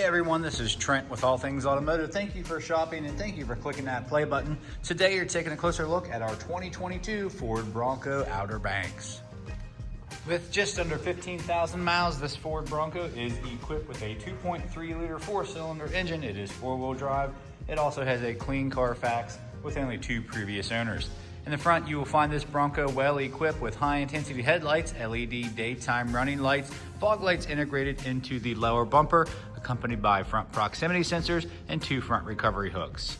everyone, this is Trent with All Things Automotive. Thank you for shopping and thank you for clicking that play button. Today you're taking a closer look at our 2022 Ford Bronco Outer Banks. With just under 15,000 miles, this Ford Bronco is equipped with a 2.3 liter four-cylinder engine. It is four-wheel drive. It also has a clean CARFAX with only 2 previous owners. In the front, you will find this Bronco well equipped with high-intensity headlights, LED daytime running lights, fog lights integrated into the lower bumper, accompanied by front proximity sensors and 2 front recovery hooks.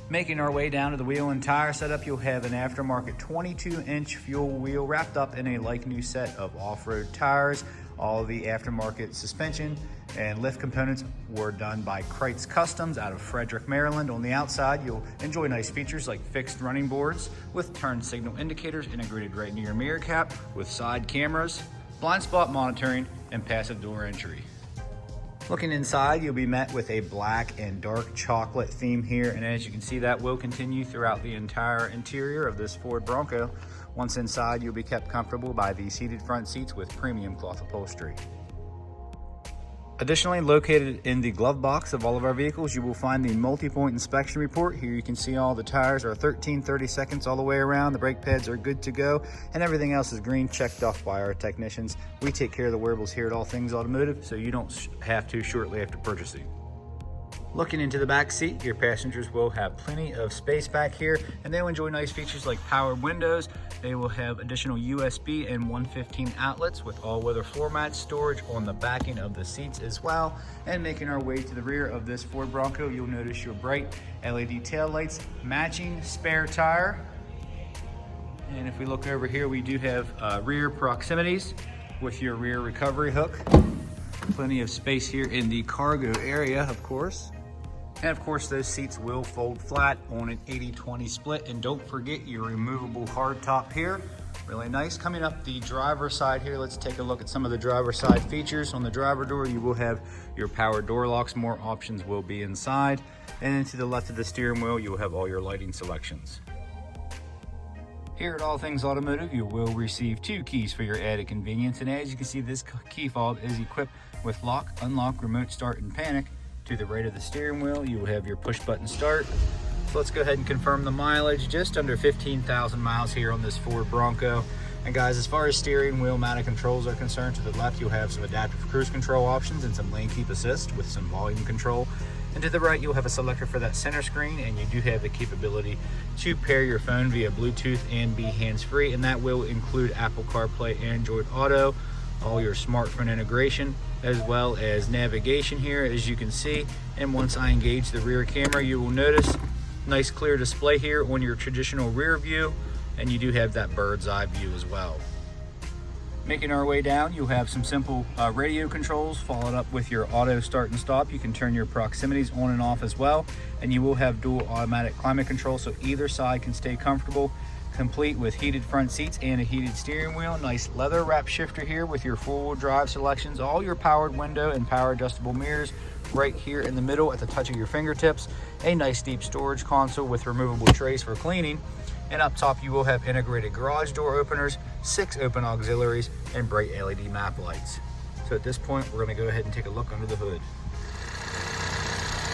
Making our way down to the wheel and tire setup, you'll have an aftermarket 22-inch fuel wheel wrapped up in a like-new set of off-road tires. All the aftermarket suspension and lift components were done by Krietz Customs out of Frederick, Maryland. On the outside, you'll enjoy nice features like fixed running boards with turn signal indicators integrated right near your mirror cap with side cameras, blind spot monitoring, and passive door entry. Looking inside, you'll be met with a black and dark chocolate theme here, and as you can see, that will continue throughout the entire interior of this Ford Bronco. Once inside, you'll be kept comfortable by these heated front seats with premium cloth upholstery. Additionally, located in the glove box of all of our vehicles, you will find the multi-point inspection report. Here you can see all the tires are 13/30 seconds all the way around. The brake pads are good to go, and everything else is green, checked off by our technicians. We take care of the wearables here at All Things Automotive, so you don't have to shortly after purchasing. Looking into the back seat, your passengers will have plenty of space back here, and they'll enjoy nice features like power windows. They will have additional USB and 115 outlets with all-weather floor mat storage on the backing of the seats as well. And making our way to the rear of this Ford Bronco, you'll notice your bright LED tail lights, matching spare tire. And if we look over here, we do have rear proximities with your rear recovery hook. Plenty of space here in the cargo area, of course. And of course, those seats will fold flat on an 80-20 split. And don't forget your removable hardtop here. Really nice. Coming up the driver's side here, let's take a look at some of the driver's side features. On the driver door, you will have your power door locks. More options will be inside. And then to the left of the steering wheel, you will have all your lighting selections. Here at All Things Automotive, you will receive 2 keys for your added convenience. And as you can see, this key fob is equipped with lock, unlock, remote start, and panic. To the right of the steering wheel, you will have your push button start. So let's go ahead and confirm the mileage. Just under 15,000 miles here on this Ford Bronco. And guys, as far as steering wheel mounted controls are concerned, to the left you'll have some adaptive cruise control options and some lane keep assist with some volume control. And to the right, you'll have a selector for that center screen, and you do have the capability to pair your phone via Bluetooth and be hands-free, and that will include Apple CarPlay, Android Auto, all your smartphone integration, as well as navigation here, as you can see. And once I engage the rear camera, you will notice nice clear display here on your traditional rear view, and you do have that bird's eye view as well. Making our way down, you'll have some simple radio controls followed up with your auto start and stop. You can turn your proximities on and off as well, and you will have dual automatic climate control, so either side can stay comfortable, complete with heated front seats and a heated steering wheel. Nice leather wrap shifter here with your four-wheel drive selections, all your powered window and power adjustable mirrors right here in the middle at the touch of your fingertips. A nice deep storage console with removable trays for cleaning. And up top, you will have integrated garage door openers, 6 open auxiliaries, and bright LED map lights. So at this point, we're going to go ahead and take a look under the hood.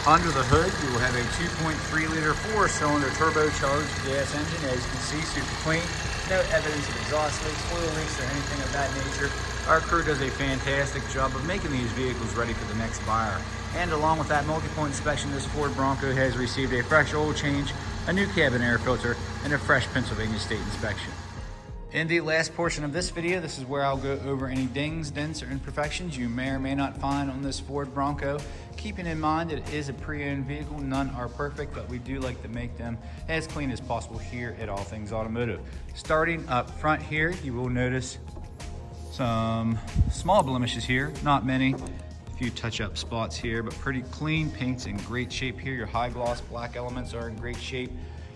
Under the hood, you will have a 2.3 liter four-cylinder turbocharged gas engine. As you can see, super clean. No evidence of exhaust leaks, oil leaks, or anything of that nature. Our crew does a fantastic job of making these vehicles ready for the next buyer. And along with that multi-point inspection, this Ford Bronco has received a fresh oil change, a new cabin air filter, and a fresh Pennsylvania state inspection. In the last portion of this video, this is where I'll go over any dings, dents, or imperfections you may or may not find on this Ford Bronco. Keeping in mind that it is a pre-owned vehicle, none are perfect, but we do like to make them as clean as possible here at All Things Automotive. Starting up front here, you will notice some small blemishes here, not many. A few touch-up spots here, but pretty clean. Paint's in great shape here. Your high gloss black elements are in great shape.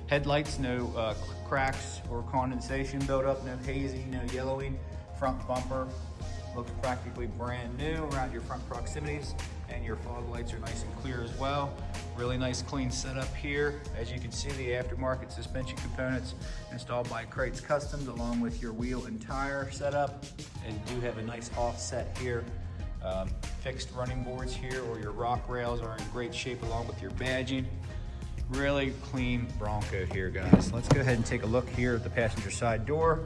Headlights, no cracks or condensation buildup, no hazy, no yellowing. Front bumper looks practically brand new around your front proximities, and your fog lights are nice and clear as well. Really nice clean setup here. As you can see, the aftermarket suspension components installed by Krietz Customs along with your wheel and tire setup, and do have a nice offset here Fixed running boards here, or your rock rails are in great shape along with your badging. Really clean Bronco here, guys. Let's go ahead and take a look here at the passenger side door.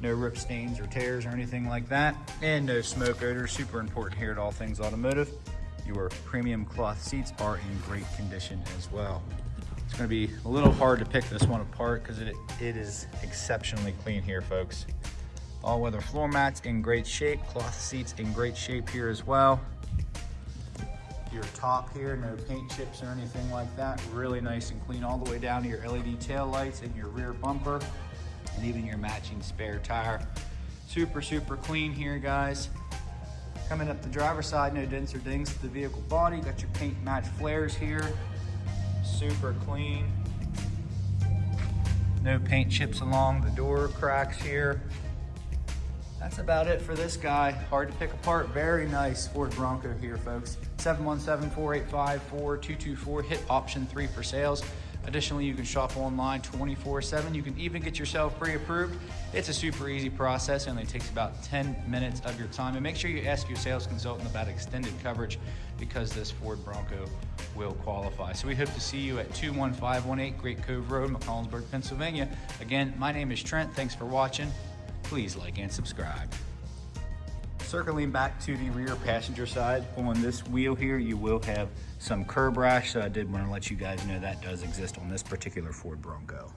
No rip stains or tears or anything like that, and no smoke odor. Super important here at All Things Automotive. Your premium cloth seats are in great condition as well. It's going to be a little hard to pick this one apart because it is exceptionally clean here, folks. All-weather floor mats in great shape, cloth seats in great shape here as well. Your top here, no paint chips or anything like that. Really nice and clean all the way down to your LED tail lights and your rear bumper, and even your matching spare tire. Super, super clean here, guys. Coming up the driver's side, no dents or dings to the vehicle body. Got your paint match flares here. Super clean. No paint chips along the door cracks here. That's about it for this guy. Hard to pick apart. Very nice Ford Bronco here, folks. 717-485-4224. Hit option 3 for sales. Additionally, you can shop online 24/7. You can even get yourself pre-approved. It's a super easy process. It only takes about 10 minutes of your time. And make sure you ask your sales consultant about extended coverage, because this Ford Bronco will qualify. So we hope to see you at 21518 Great Cove Road, McCollensburg, Pennsylvania. Again, my name is Trent. Thanks for watching. Please like and subscribe. Circling back to the rear passenger side, on this wheel here, you will have some curb rash, so I did want to let you guys know that does exist on this particular Ford Bronco.